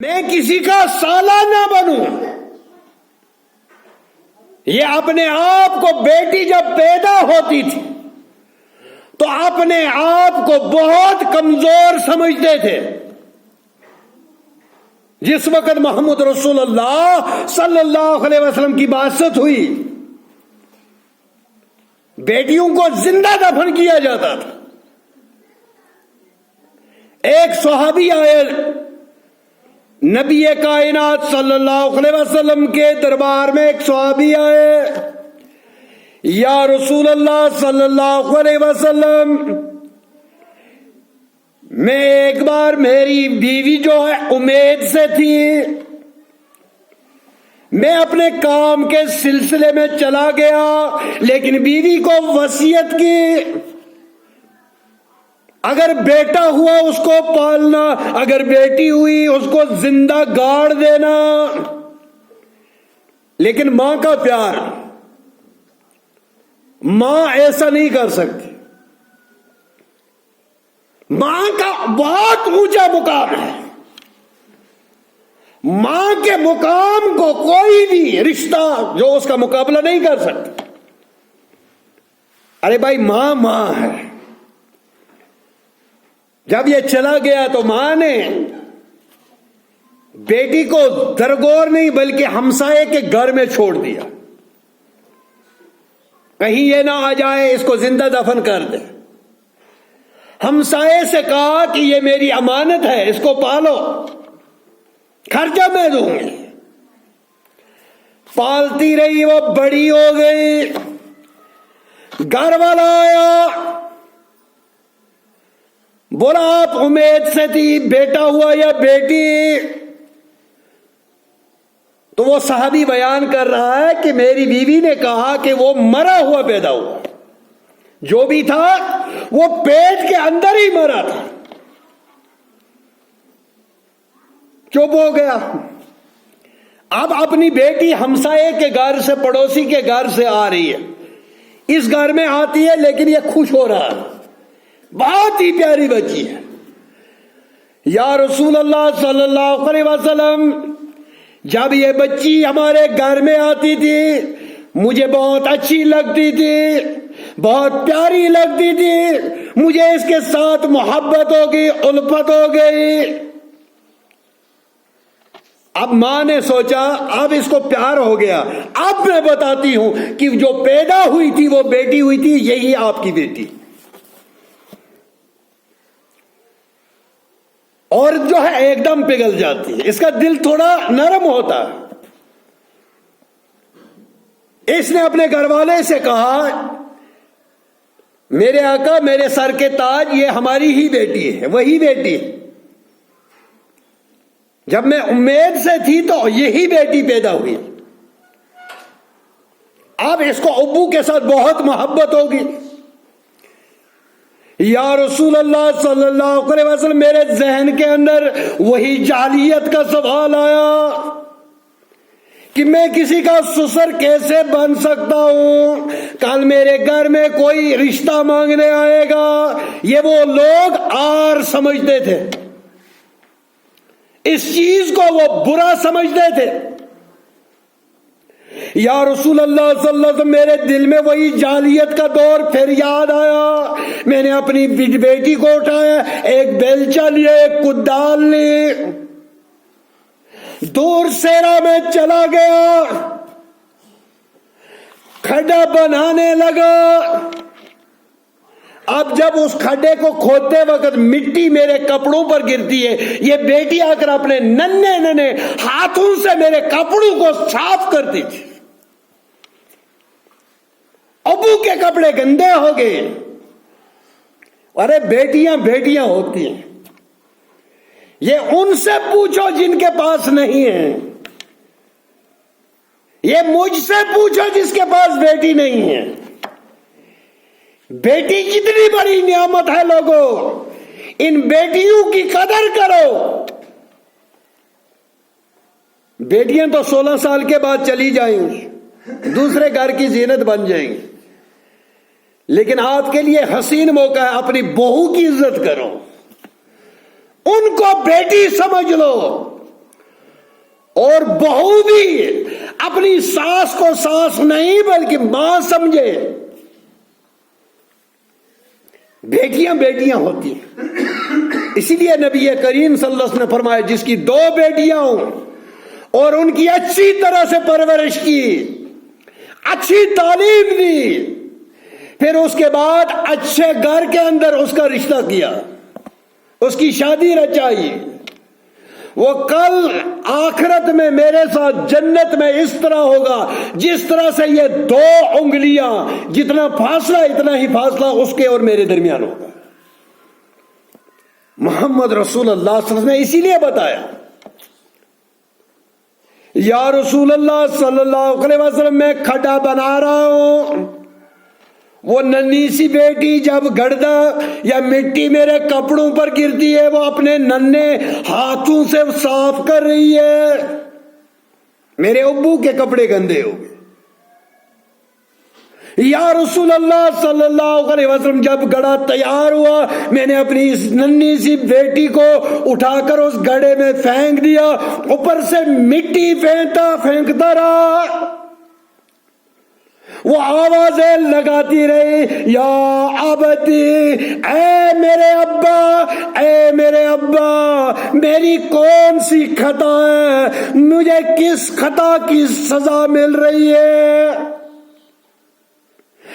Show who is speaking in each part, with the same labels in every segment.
Speaker 1: میں کسی کا سالہ نہ بنوں. یہ اپنے آپ کو بیٹی جب پیدا ہوتی تھی تو اپنے آپ کو بہت کمزور سمجھتے تھے. جس وقت محمد رسول اللہ صلی اللہ علیہ وسلم کی بعثت ہوئی، بیٹیوں کو زندہ دفن کیا جاتا تھا. ایک صحابی آئے نبی کائنات صلی اللہ علیہ وسلم کے دربار میں. ایک صحابی آئے، یا رسول اللہ صلی اللہ علیہ وسلم، میں ایک بار میری بیوی جو ہے امید سے تھی، میں اپنے کام کے سلسلے میں چلا گیا، لیکن بیوی کو وصیت کی اگر بیٹا ہوا اس کو پالنا، اگر بیٹی ہوئی اس کو زندہ گاڑ دینا. لیکن ماں کا پیار، ماں ایسا نہیں کر سکتی. ماں کا بہت اونچا مقام ہے. ماں کے مقام کو کوئی بھی رشتہ جو اس کا مقابلہ نہیں کر سکتا. ارے بھائی، ماں ماں ہے. جب یہ چلا گیا تو ماں نے بیٹی کو درگور نہیں بلکہ ہمسائے کے گھر میں چھوڑ دیا. کہیں یہ نہ آ جائے اس کو زندہ دفن کر دے. ہمسائے سے کہا کہ یہ میری امانت ہے، اس کو پالو، خرچہ میں دوں گی. پالتی رہی، وہ بڑی ہو گئی. گھر والا آیا، بولا آپ امید سے تھی، بیٹا ہوا یا بیٹی؟ تو وہ صحابی بیان کر رہا ہے کہ میری بیوی نے کہا کہ وہ مرا ہوا پیدا ہوا، جو بھی تھا وہ پیٹ کے اندر ہی مرا تھا. چپ ہو گیا. اب اپنی بیٹی ہمسائے کے گھر سے، پڑوسی کے گھر سے آ رہی ہے، اس گھر میں آتی ہے، لیکن یہ خوش ہو رہا ہے، بہت ہی پیاری بچی ہے. یا رسول اللہ صلی اللہ علیہ وسلم، جب یہ بچی ہمارے گھر میں آتی تھی مجھے بہت اچھی لگتی تھی، بہت پیاری لگتی تھی، مجھے اس کے ساتھ محبت ہو گئی، الفت ہو گئی. اب ماں نے سوچا اب اس کو پیار ہو گیا، اب میں بتاتی ہوں کہ جو پیدا ہوئی تھی وہ بیٹی ہوئی تھی، یہی آپ کی بیٹی. اور جو ہے ایک دم پگھل جاتی ہے، اس کا دل تھوڑا نرم ہوتا ہے. اس نے اپنے گھر والے سے کہا، میرے آقا، میرے سر کے تاج، یہ ہماری ہی بیٹی ہے، وہی بیٹی ہے. جب میں امید سے تھی تو یہی بیٹی پیدا ہوئی. اب اس کو ابو کے ساتھ بہت محبت ہوگی. یا رسول اللہ صلی اللہ علیہ وسلم، میرے ذہن کے اندر وہی جاہلیت کا سوال آیا کہ میں کسی کا سسر کیسے بن سکتا ہوں؟ کل میرے گھر میں کوئی رشتہ مانگنے آئے گا. یہ وہ لوگ آر سمجھتے تھے، اس چیز کو وہ برا سمجھتے تھے. یا رسول اللہ صلی اللہ علیہ وسلم، میرے دل میں وہی جاہلیت کا دور پھر یاد آیا. میں نے اپنی بیٹی کو اٹھایا، ایک بیلچہ لیا، ایک کدال لی، دور سیرا میں چلا گیا، کھڈا بنانے لگا. اب جب اس کھڈے کو کھودتے وقت مٹی میرے کپڑوں پر گرتی ہے، یہ بیٹی آ کر اپنے ننھے ننھے ہاتھوں سے میرے کپڑوں کو صاف کرتی تھی. ابو کے کپڑے گندے ہو گئے. ارے بیٹیاں بیٹیاں ہوتی ہیں. یہ ان سے پوچھو جن کے پاس نہیں ہے، یہ مجھ سے پوچھو جس کے پاس بیٹی نہیں ہے. بیٹی کتنی بڑی نعمت ہے لوگوں، ان بیٹیوں کی قدر کرو. بیٹیاں تو 16 سال کے بعد چلی جائیں گی، دوسرے گھر کی زینت بن جائیں گی. لیکن آپ کے لیے حسین موقع ہے، اپنی بہو کی عزت کرو، ان کو بیٹی سمجھ لو. اور بہو بھی اپنی ساس کو ساس نہیں بلکہ ماں سمجھے. بیٹیاں بیٹیاں ہوتی ہیں. اسی لیے نبی کریم صلی اللہ علیہ وسلم نے فرمایا جس کی 2 بیٹیاں ہوں اور ان کی اچھی طرح سے پرورش کی, اچھی تعلیم دی, پھر اس کے بعد اچھے گھر کے اندر اس کا رشتہ کیا, اس کی شادی رچائی, وہ کل آخرت میں میرے ساتھ جنت میں اس طرح ہوگا جس طرح سے یہ 2 انگلیاں جتنا فاصلہ اتنا ہی فاصلہ اس کے اور میرے درمیان ہوگا. محمد رسول اللہ صلی اللہ علیہ وسلم نے اسی لیے بتایا, یا رسول اللہ صلی اللہ علیہ وسلم میں کھڈا بنا رہا ہوں, وہ ننھی سی بیٹی جب گڑدا یا مٹی میرے کپڑوں پر گرتی ہے وہ اپنے ننھے ہاتھوں سے صاف کر رہی ہے, میرے ابو کے کپڑے گندے ہو گئے. یا رسول اللہ صلی اللہ علیہ وسلم جب گڑا تیار ہوا میں نے اپنی اس ننھی سی بیٹی کو اٹھا کر اس گڑے میں پھینک دیا, اوپر سے مٹی پھینکتا رہا, وہ آوازیں لگاتی رہی, یا ابتی, اے میرے ابا, اے میرے ابا, میری کون سی خطا ہے, مجھے کس خطا کی سزا مل رہی ہے.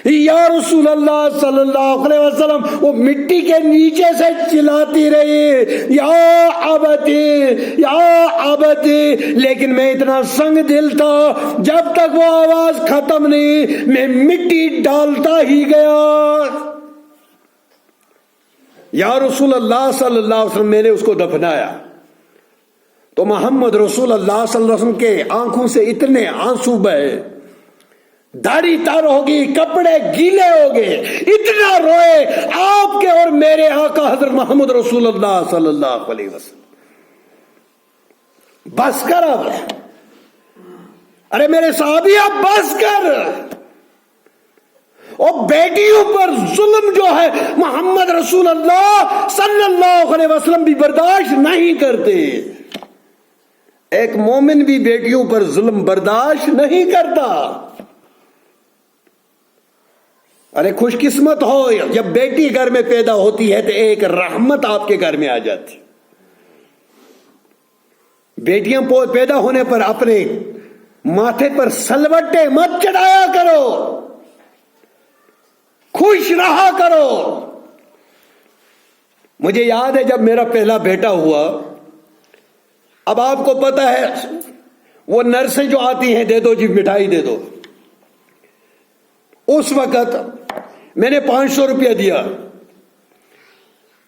Speaker 1: یا رسول اللہ صلی اللہ علیہ وسلم وہ مٹی کے نیچے سے چلاتی رہی, یا ابتی, یا ابتی, لیکن میں اتنا سنگ دل تھا جب تک وہ آواز ختم نہیں میں مٹی ڈالتا ہی گیا. یا رسول اللہ صلی اللہ علیہ وسلم میں نے اس کو دفنایا تو محمد رسول اللہ صلی اللہ علیہ وسلم کے آنکھوں سے اتنے آنسو بہے, داڑھی تر ہوگی, کپڑے گیلے ہو گئے, اتنا روئے آپ کے اور میرے آقا حضرت محمد رسول اللہ صلی اللہ علیہ وسلم. بس کر اب, ارے میرے صحابی اب بس کر, اور بیٹیوں پر ظلم جو ہے محمد رسول اللہ صلی اللہ علیہ وسلم بھی برداشت نہیں کرتے. ایک مومن بھی بیٹیوں پر ظلم برداشت نہیں کرتا. ارے خوش قسمت ہو جب بیٹی گھر میں پیدا ہوتی ہے تو ایک رحمت آپ کے گھر میں آ جاتی. بیٹیاں پیدا ہونے پر اپنے ماتھے پر سلوٹے مت چڑھایا کرو, خوش رہا کرو. مجھے یاد ہے جب میرا پہلا بیٹا ہوا, اب آپ کو پتا ہے وہ نرسیں جو آتی ہیں دے دو جی مٹھائی دے دو, اس وقت میں نے 500 روپیہ دیا.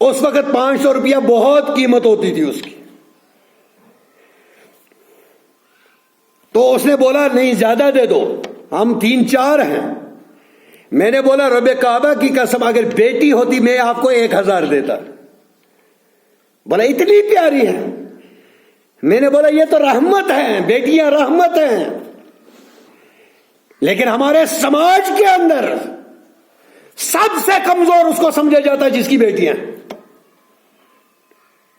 Speaker 1: اس وقت 500 روپیہ بہت قیمت ہوتی تھی اس کی. تو اس نے بولا نہیں زیادہ دے دو, ہم 3-4 ہیں. میں نے بولا رب کعبہ کی قسم اگر بیٹی ہوتی میں آپ کو 1000 دیتا. بولا اتنی پیاری ہے. میں نے بولا یہ تو رحمت ہے, بیٹیاں رحمت ہیں. لیکن ہمارے سماج کے اندر سب سے کمزور اس کو سمجھا جاتا ہے جس کی بیٹیاں.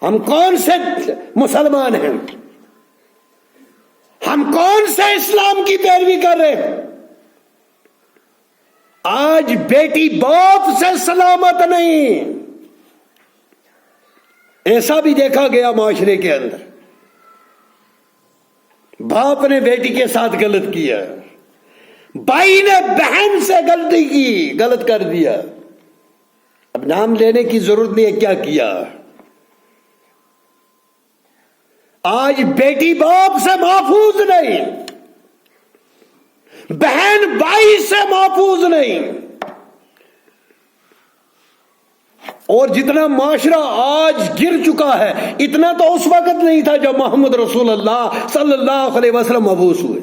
Speaker 1: ہم کون سے مسلمان ہیں, ہم کون سے اسلام کی پیروی کر رہے ہیں. آج بیٹی باپ سے سلامت نہیں. ایسا بھی دیکھا گیا معاشرے کے اندر, باپ نے بیٹی کے ساتھ غلط کیا, بھائی نے بہن سے غلطی کی, غلط کر دیا. اب نام لینے کی ضرورت نہیں ہے کیا کیا. آج بیٹی باپ سے محفوظ نہیں, بہن بھائی سے محفوظ نہیں. اور جتنا معاشرہ آج گر چکا ہے اتنا تو اس وقت نہیں تھا جب محمد رسول اللہ صلی اللہ علیہ وسلم مبعوث ہوئے.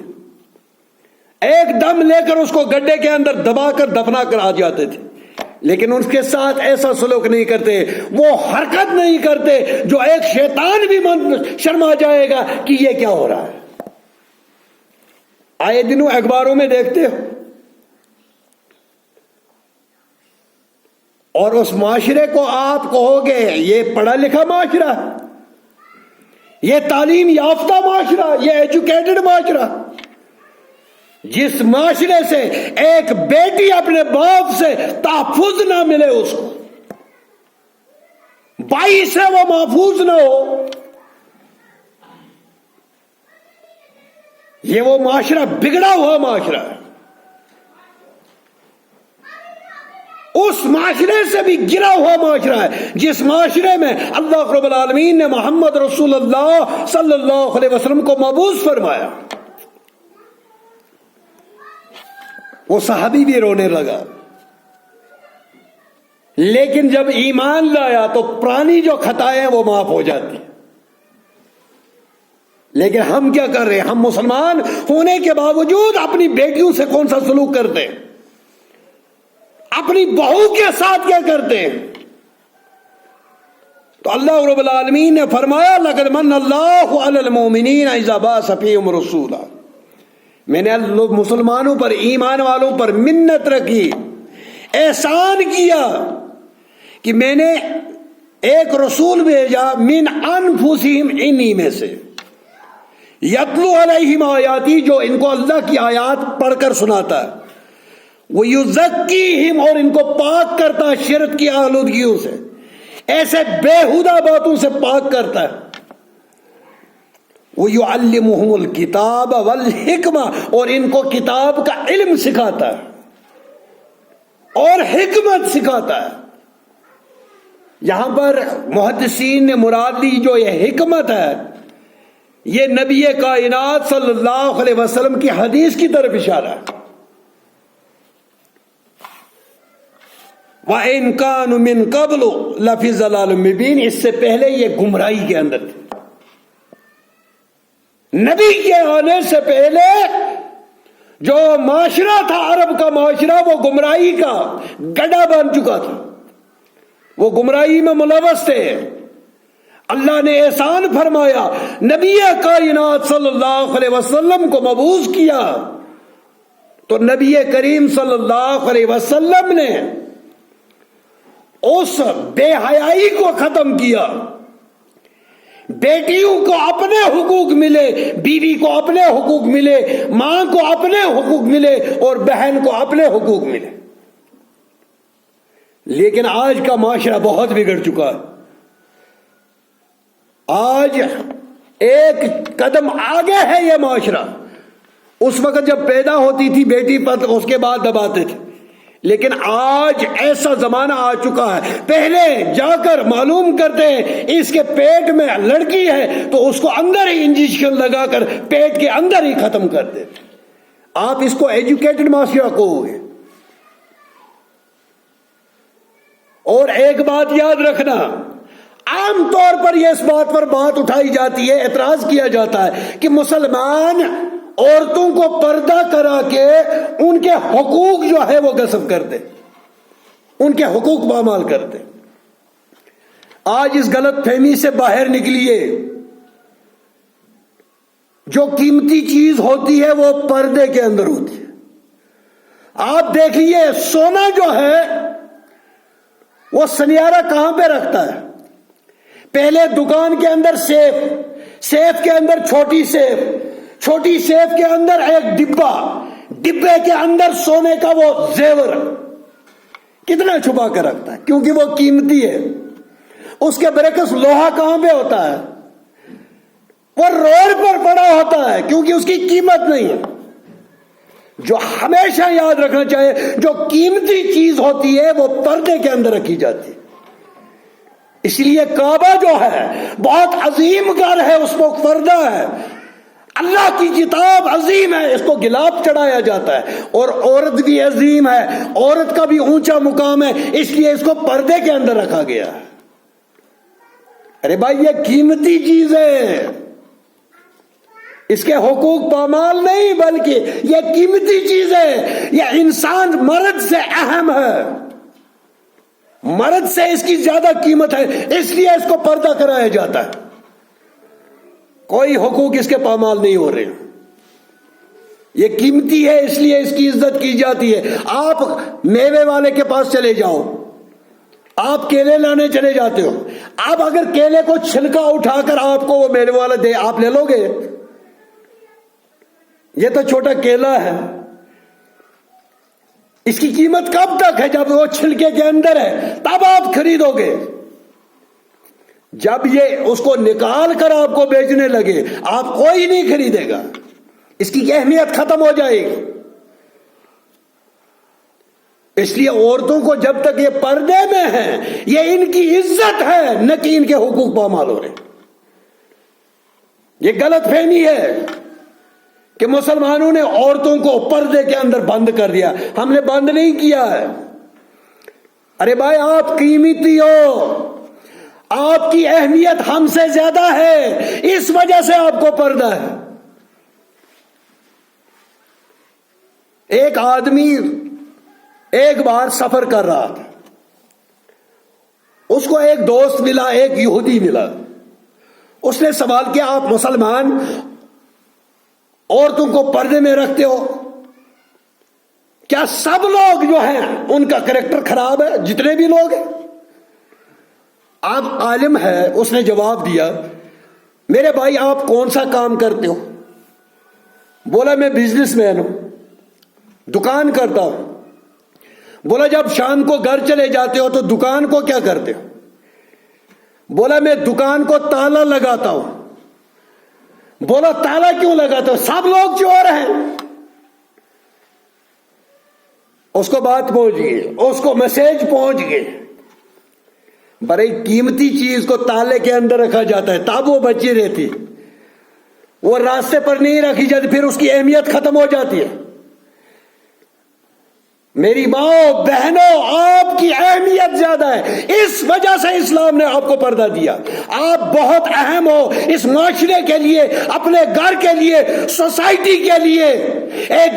Speaker 1: ایک دم لے کر اس کو گڈھے کے اندر دبا کر دفنا کر آ جاتے تھے, لیکن اس کے ساتھ ایسا سلوک نہیں کرتے, وہ حرکت نہیں کرتے جو ایک شیطان بھی شرما جائے گا کہ یہ کیا ہو رہا ہے. آئے دنوں اخباروں میں دیکھتے ہو, اور اس معاشرے کو آپ کہو گے یہ پڑھا لکھا معاشرہ, یہ تعلیم یافتہ معاشرہ، یہ ایجوکیٹڈ معاشرہ، جس معاشرے سے ایک بیٹی اپنے باپ سے تحفظ نہ ملے، اس کو باعث سے وہ محفوظ نہ ہو، یہ وہ معاشرہ بگڑا ہوا معاشرہ ہے۔ اس معاشرے سے بھی گرا ہوا معاشرہ ہے جس معاشرے میں اللہ رب العالمین نے محمد رسول اللہ صلی اللہ علیہ وسلم کو مبعوث فرمایا۔ وہ صحابی بھی رونے لگا، لیکن جب ایمان لایا تو پرانی جو خطائیں وہ معاف ہو جاتی۔ لیکن ہم کیا کر رہے ہیں؟ ہم مسلمان ہونے کے باوجود اپنی بیٹیوں سے کون سا سلوک کرتے ہیں، اپنی بہو کے ساتھ کیا کرتے ہیں؟ تو اللہ رب العالمین نے فرمایا لقد من اللہ علی المؤمنین اذا بعث فیہم رسولا، میں نے مسلمانوں پر، ایمان والوں پر منت رکھی، احسان کیا کہ میں نے ایک رسول بھیجا من انفسہم، انہی میں سے، یتلو علیہم آیاتی، جو ان کو اللہ کی آیات پڑھ کر سناتا ہے، وَيُزَكِّيهِمْ، اور ان کو پاک کرتا ہے شرک کی آلودگیوں سے، ایسے بیہودہ باتوں سے پاک کرتا ہے، وَيُعَلِّمُهُمُ الْكِتَابَ وَالْحِكْمَةَ، اور ان کو کتاب کا علم سکھاتا ہے اور حکمت سکھاتا ہے۔ یہاں پر محدثین نے مراد لی جو یہ حکمت ہے، یہ نبی کائنات صلی اللہ علیہ وسلم کی حدیث کی طرف اشارہ ہے۔ وَإِن كَانُوا مِن قَبْلُ لَفِي ضَلَالٍ مُبِينٍ، اس سے پہلے یہ گمراہی کے اندر تھے، نبی کے آنے سے پہلے جو معاشرہ تھا عرب کا معاشرہ، وہ گمراہی کا گڑھا بن چکا تھا، وہ گمراہی میں ملوث تھے۔ اللہ نے احسان فرمایا، نبی کائنات صلی اللہ علیہ وسلم کو مبعوث کیا تو نبی کریم صلی اللہ علیہ وسلم نے اس بے حیائی کو ختم کیا، بیٹیوں کو اپنے حقوق ملے، بیوی کو اپنے حقوق ملے، ماں کو اپنے حقوق ملے اور بہن کو اپنے حقوق ملے۔ لیکن آج کا معاشرہ بہت بگڑ چکا ہے، آج ایک قدم آگے ہے یہ معاشرہ۔ اس وقت جب پیدا ہوتی تھی بیٹی پر اس کے بعد دباتے تھے، لیکن آج ایسا زمانہ آ چکا ہے، پہلے جا کر معلوم کرتے ہیں اس کے پیٹ میں لڑکی ہے تو اس کو اندر ہی انجیکشن لگا کر پیٹ کے اندر ہی ختم کر دیتے۔ آپ اس کو ایجوکیٹڈ معاشرہ کہوگے۔ اور ایک بات یاد رکھنا، عام طور پر یہ اس بات پر بات اٹھائی جاتی ہے، اعتراض کیا جاتا ہے کہ مسلمان عورتوں کو پردہ کرا کے ان کے حقوق جو ہے وہ غصب کرتے، ان کے حقوق پامال کرتے۔ آج اس غلط فہمی سے باہر نکلیے، جو قیمتی چیز ہوتی ہے وہ پردے کے اندر ہوتی ہے۔ آپ دیکھیے سونا جو ہے وہ سنیارہ کہاں پہ رکھتا ہے؟ پہلے دکان کے اندر سیف کے اندر چھوٹی سیف کے اندر ایک ڈبے کے اندر سونے کا وہ زیور کتنا چھپا کر رکھتا ہے، کیونکہ وہ قیمتی ہے۔ اس کے برعکس لوہا کہاں پہ ہوتا ہے؟ وہ روڈ پر پڑا ہوتا ہے، کیونکہ اس کی قیمت نہیں ہے۔ جو ہمیشہ یاد رکھنا چاہیے، جو قیمتی چیز ہوتی ہے وہ پردے کے اندر رکھی جاتی ہے۔ اس لیے کعبہ جو ہے بہت عظیم گھر ہے، اس کو پردہ ہے، اللہ کی کتاب عظیم ہے، اس کو گلاب چڑھایا جاتا ہے، اور عورت بھی عظیم ہے، عورت کا بھی اونچا مقام ہے، اس لیے اس کو پردے کے اندر رکھا گیا ہے۔ ارے بھائی یہ قیمتی چیز ہے، اس کے حقوق پامال نہیں، بلکہ یہ قیمتی چیز ہے، یہ انسان مرد سے اہم ہے، مرد سے اس کی زیادہ قیمت ہے، اس لیے اس کو پردہ کرایا جاتا ہے۔ کوئی حقوق اس کے پامال نہیں ہو رہے، یہ قیمتی ہے اس لیے اس کی عزت کی جاتی ہے۔ آپ میوے والے کے پاس چلے جاؤ، آپ کیلے لانے چلے جاتے ہو، اب اگر کیلے کو چھلکا اٹھا کر آپ کو وہ میوے والا دے، آپ لے لو گے؟ یہ تو چھوٹا کیلا ہے، اس کی قیمت کب تک ہے؟ جب وہ چھلکے کے اندر ہے تب آپ خریدو گے۔ جب یہ اس کو نکال کر آپ کو بیچنے لگے، آپ کوئی نہیں خریدے گا، اس کی اہمیت ختم ہو جائے گی۔ اس لیے عورتوں کو جب تک یہ پردے میں ہیں، یہ ان کی عزت ہے، نہ کہ ان کے حقوق پامال ہو رہے۔ یہ غلط فہمی ہے کہ مسلمانوں نے عورتوں کو پردے کے اندر بند کر دیا۔ ہم نے بند نہیں کیا ہے۔ ارے بھائی، آپ قیمتی ہو، آپ کی اہمیت ہم سے زیادہ ہے، اس وجہ سے آپ کو پردہ ہے۔ ایک آدمی ایک بار سفر کر رہا تھا، اس کو ایک دوست ملا، ایک یہودی ملا۔ اس نے سوال کیا، آپ مسلمان عورتوں کو پردے میں رکھتے ہو؟ کیا سب لوگ جو ہیں ان کا کریکٹر خراب ہے؟ جتنے بھی لوگ ہیں؟ آپ عالم ہے، اس نے جواب دیا، میرے بھائی آپ کون سا کام کرتے ہو؟ بولا میں بزنس مین ہوں، دکان کرتا ہوں۔ بولا جب شام کو گھر چلے جاتے ہو تو دکان کو کیا کرتے ہو؟ بولا میں دکان کو تالا لگاتا ہوں۔ بولا تالا کیوں لگاتا ہو؟ سب لوگ چور ہیں۔ اس کو بات پہنچ گئی، اس کو میسج پہنچ گئی۔ بڑی قیمتی چیز کو تالے کے اندر رکھا جاتا ہے تب وہ بچی رہتی، وہ راستے پر نہیں رکھی جاتی، پھر اس کی اہمیت ختم ہو جاتی ہے۔ میری ماں بہنوں، آپ کی اہمیت زیادہ ہے، اس وجہ سے اسلام نے آپ کو پردہ دیا۔ آپ بہت اہم ہو اس معاشرے کے لیے، اپنے گھر کے لیے، سوسائٹی کے لیے، ایک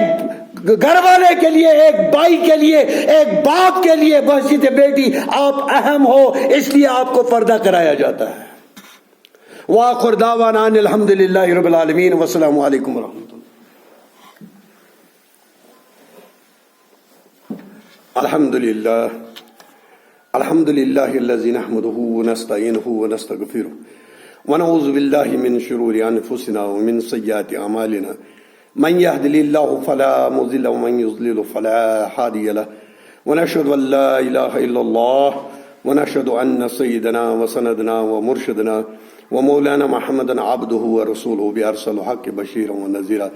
Speaker 1: گھر والے کے لیے، ایک بھائی کے لیے، ایک باپ کے لیے، بحثیت بیٹی آپ اہم ہو، اس لیے آپ کو پردہ کرایا جاتا ہے۔ وآخر دعوانا ان الحمدللہ رب العالمین، والسلام علیکم ورحمۃ اللہ۔ الحمدللہ الذی نحمده ونستعینه ونستغفره ونعوذ باللہ من شرور انفسنا ومن سیئات اعمالنا، من يهد الله فلا مضل له ومن يضلل فلا هادي له، ونشهد ان لا اله الا الله، ونشهد ان سيدنا وسندنا ومرشدنا ومولانا محمدا عبده ورسوله بأرسل حق بشيرا ونذيرا،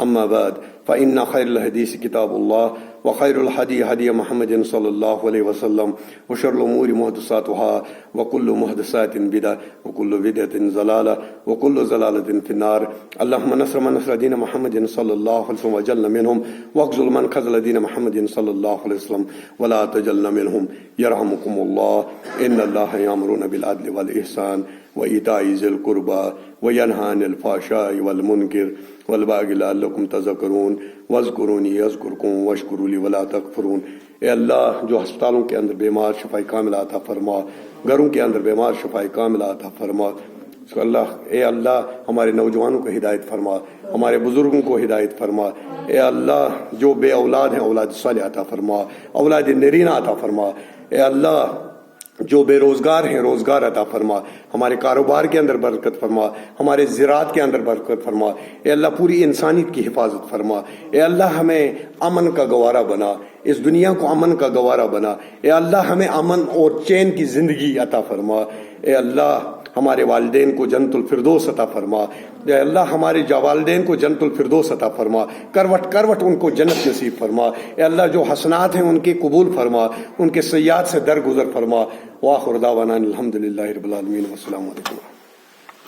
Speaker 1: اما بعد فإن خير الحديث كتاب الله وخير الهدي هدي محمد صلى الله عليه وسلم وشر الأمور محدثاتها وكل محدثات بدعة وكل بدعة ضلالة وكل ضلالة في النار. اللهم نصر من نصر دين محمد صلى الله عليه وسلم وجلنا منهم، واخذل من خذل دين محمد صلى الله عليه وسلم ولا تجلنا منهم. يرحمكم الله. إن الله يأمرون بالعدل والإحسان وإيتاء ذي القربى وينهى عن الفحشاء والمنكر والبغي لعلكم تذكرون. واذكروني اذكركم واشكروا لي ولا تكفرون. اے اللہ، جو ہسپتالوں کے اندر بیمار شفائی کاملہ عطا فرما، گھروں کے اندر بیمار شفائی کاملہ عطا فرما۔ اے اللہ ہمارے نوجوانوں کو ہدایت فرما، ہمارے بزرگوں کو ہدایت فرما۔ اے اللہ جو بے اولاد ہیں اولاد صالح عطا فرما، اولاد نرینہ عطا فرما۔ اے اللہ جو بے روزگار ہیں روزگار عطا فرما، ہمارے کاروبار کے اندر برکت فرما، ہمارے زراعت کے اندر برکت فرما۔ اے اللہ پوری انسانیت کی حفاظت فرما۔ اے اللہ ہمیں امن کا گوارا بنا، اس دنیا کو امن کا گوارا بنا۔ اے اللہ ہمیں امن اور چین کی زندگی عطا فرما۔ اے اللہ ہمارے والدین کو جنت الفردوس عطا فرما۔ اے اللہ ہمارے والدین کو جنت الفردوس عطا فرما، کروٹ کروٹ ان کو جنت نصیب فرما۔ اے اللہ جو حسنات ہیں ان کے قبول فرما، ان کے سیئات سے درگزر فرما۔ وآخر دعوانا الحمدللہ رب العالمین، والسلام علیکم۔